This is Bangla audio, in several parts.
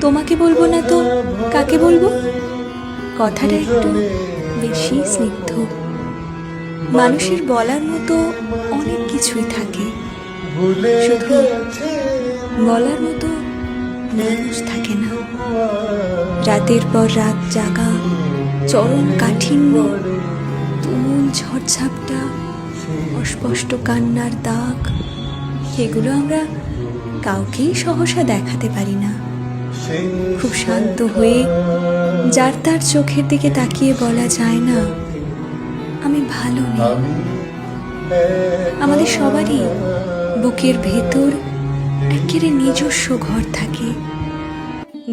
তোমাকে বলবো না তো কাকে বলবো? কথাটা একটু বেশি স্নিগ্ধ। মানুষের বলার মতো অনেক কিছুই থাকে, শুধু বলার মতো মানুষ থাকে না। রাতের পর রাত জাগা, চরম কাঠিন্য, তুমুল ঝড়ঝাপটা, অস্পষ্ট কান্নার দাগ, এগুলো আমরা কাউকেই সহসা দেখাতে পারি না। খুব শান্ত হয়ে যার তার চোখের দিকে তাকিয়ে বলা যায় না আমি ভালো নেই। আমাদের সবারই বুকের ভেতর একেবারে নিজস্ব ঘর থাকে।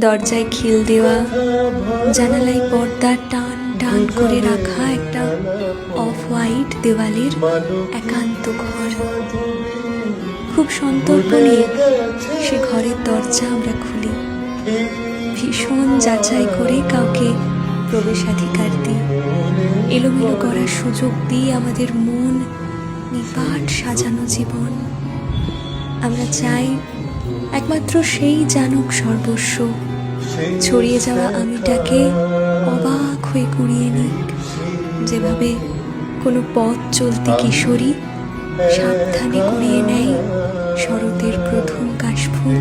দরজায় খিল দেওয়া, জানালায় পর্দা টান টান করে রাখা একটা অফ হোয়াইট দেওয়ালের একান্ত ঘর। খুব সন্তর্পণে সে ঘরের দরজা আমরা খুলি, ভীষণ যাচাই করে কাউকে প্রবেশাধিকার দিই, এলোমেলো করার সুযোগ দিই আমাদের মন নিপাট সাজানো জীবন। আমরা চাই একমাত্র সেই জানুক সর্বস্ব, ছড়িয়ে যাওয়া আমিটাকে অবাক হয়ে কুড়িয়ে নিক, যেভাবে কোনো পথ চলতি কিশোরী সাবধানে কুড়িয়ে নেয় শরতের প্রথম কাশফুল।